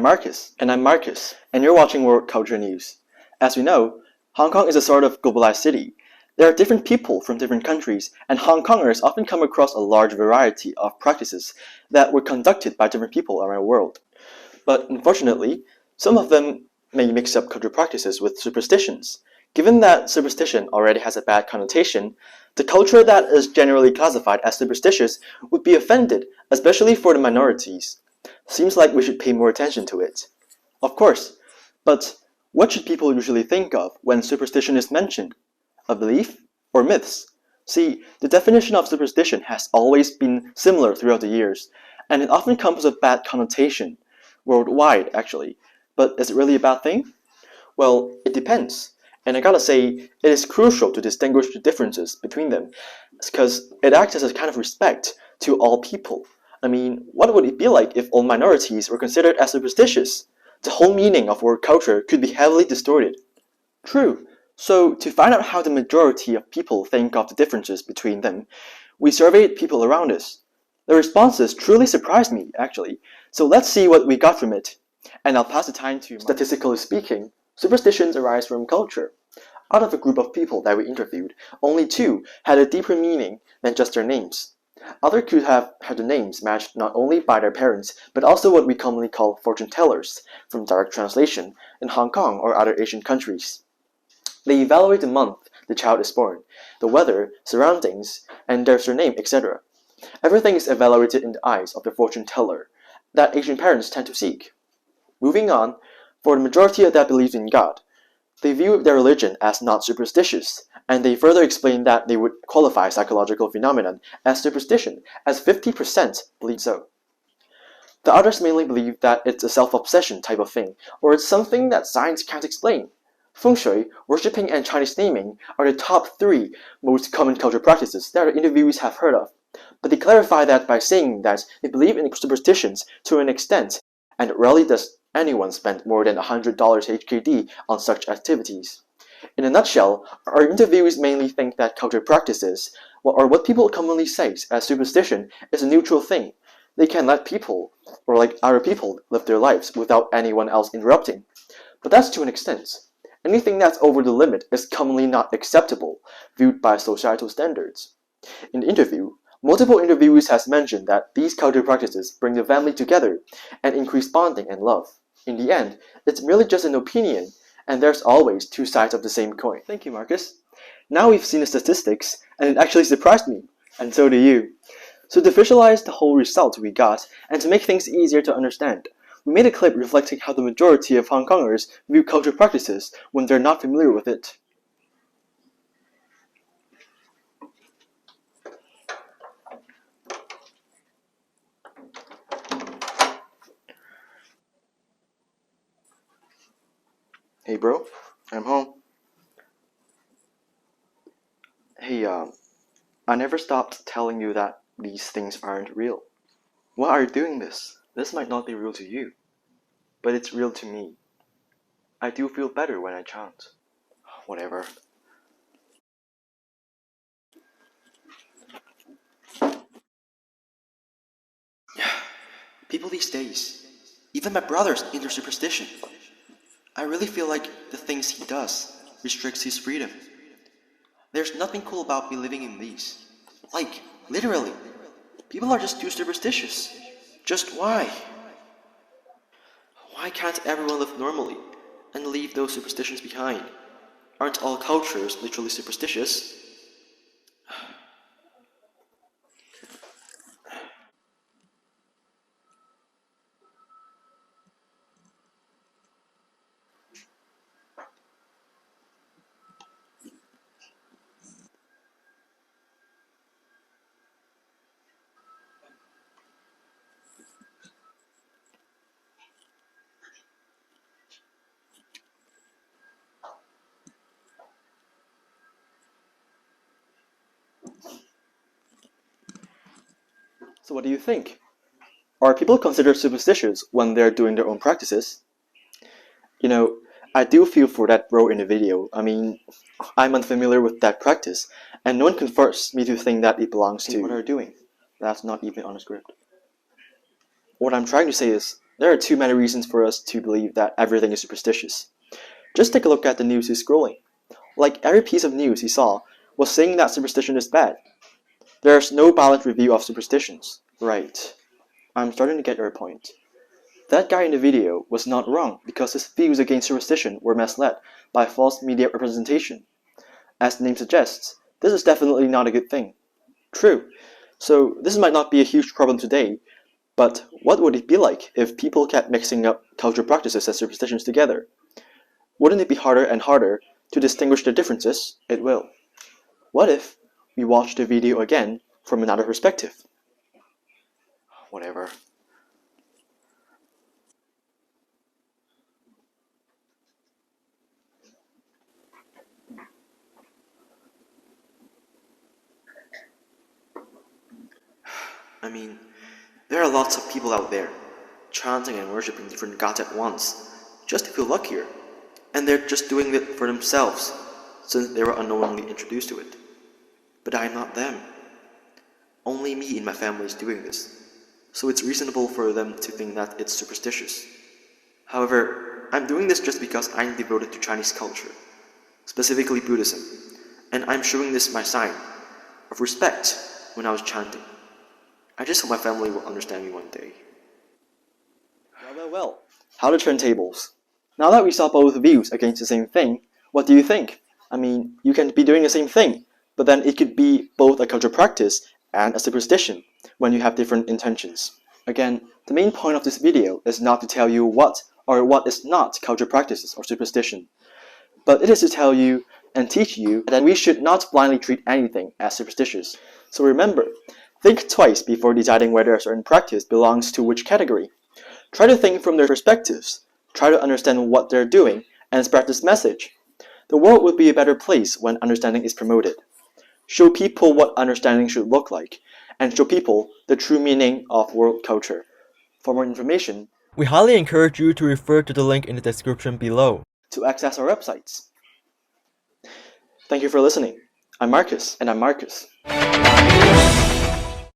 I'm Marcus. And I'm Marcus. And you're watching World Culture News. As we know, Hong Kong is a sort of globalized city. There are different people from different countries, and Hong Kongers often come across a large variety of practices that were conducted by different people around the world. But unfortunately, some of them may mix up cultural practices with superstitions. Given that superstition already has a bad connotation, the culture that is generally classified as superstitious would be offended, especially for the minorities. Seems like we should pay more attention to it. Of course, but what should people usually think of when superstition is mentioned? A belief or myths? See, the definition of superstition has always been similar throughout the years, and it often comes with bad connotation, worldwide actually. But is it really a bad thing? Well, it depends. And I gotta say, it is crucial to distinguish the differences between them, because it acts as a kind of respect to all people. I mean, what would it be like if all minorities were considered as superstitious? The whole meaning of world culture could be heavily distorted. True. So, to find out how the majority of people think of the differences between them, we surveyed people around us. The responses truly surprised me, actually. So let's see what we got from it. And I'll pass the time to Mark. Statistically speaking, superstitions arise from culture. Out of a group of people that we interviewed, only 2 had a deeper meaning than just their names. Others could have had the names matched not only by their parents, but also what we commonly call fortune tellers, from direct translation, in Hong Kong or other Asian countries. They evaluate the month the child is born, the weather, surroundings, and their surname, etc. Everything is evaluated in the eyes of the fortune teller that Asian parents tend to seek. Moving on, for the majority that believes in God, they view their religion as not superstitious, and they further explain that they would qualify psychological phenomenon as superstition, as 50% believe so. The others mainly believe that it's a self-obsession type of thing, or it's something that science can't explain. Feng Shui, worshipping, and Chinese naming are the top 3 most common cultural practices that our interviewees have heard of, but they clarify that by saying that they believe in superstitions to an extent, and rarely does anyone spend more than $100 HKD on such activities. In a nutshell, our interviewees mainly think that cultural practices, or what people commonly say as superstition, is a neutral thing. They can let people, or like other people, live their lives without anyone else interrupting. But that's to an extent. Anything that's over the limit is commonly not acceptable, viewed by societal standards. In the interview, multiple interviewees has mentioned that these cultural practices bring the family together and increase bonding and love. In the end, it's merely just an opinion, and there's always 2 sides of the same coin. Thank you, Marcus. Now we've seen the statistics, and it actually surprised me, and so do you. So to visualize the whole result we got, and to make things easier to understand, we made a clip reflecting how the majority of Hong Kongers view cultural practices when they're not familiar with it. Hey bro, I'm home. Hey, I never stopped telling you that these things aren't real. Why are you doing this? This might not be real to you, but it's real to me. I do feel better when I chant. Whatever. People these days, even my brother's into superstition. I really feel like the things he does restricts his freedom. There's nothing cool about believing in these. Like, literally, people are just too superstitious. Just why? Why can't everyone live normally and leave those superstitions behind? Aren't all cultures literally superstitious? So what do you think? Are people considered superstitious when they're doing their own practices? You know, I do feel for that bro in the video. I mean, I'm unfamiliar with that practice, and no one can force me to think that it belongs to what they're doing. That's not even on the script. What I'm trying to say is, There are too many reasons for us to believe that everything is superstitious. Just take a look at the news he's scrolling. Like every piece of news he saw was saying that superstition is bad. There's no balanced review of superstitions. Right. I'm starting to get your point. That guy in the video was not wrong because his views against superstition were misled by false media representation. As the name suggests, this is definitely not a good thing. True. So this might not be a huge problem today, but what would it be like if people kept mixing up cultural practices and superstitions together? Wouldn't it be harder and harder to distinguish the differences? It will. What if we watch the video again from another perspective? Whatever. I mean, there are lots of people out there chanting and worshipping different gods at once just to feel luckier, and they're just doing it for themselves since they were unknowingly introduced to it. But I'm not them. Only me in my family is doing this, so it's reasonable for them to think that it's superstitious. However, I'm doing this just because I'm devoted to Chinese culture, specifically Buddhism, and I'm showing this my sign of respect when I was chanting. I just hope my family will understand me one day. Well. How to turn tables. Now that we saw both views against the same thing, what do you think? I mean, you can be doing the same thing, but then it could be both a cultural practice and a superstition when you have different intentions. Again, the main point of this video is not to tell you what or what is not cultural practices or superstition, but it is to tell you and teach you that we should not blindly treat anything as superstitious. So remember, think twice before deciding whether a certain practice belongs to which category. Try to think from their perspectives, try to understand what they're doing, and spread this message. The world would be a better place when understanding is promoted. Show people what understanding should look like, and show people the true meaning of world culture. For more information, we highly encourage you to refer to the link in the description below to access our websites. Thank you for listening. I'm Marcus, and I'm Marcus.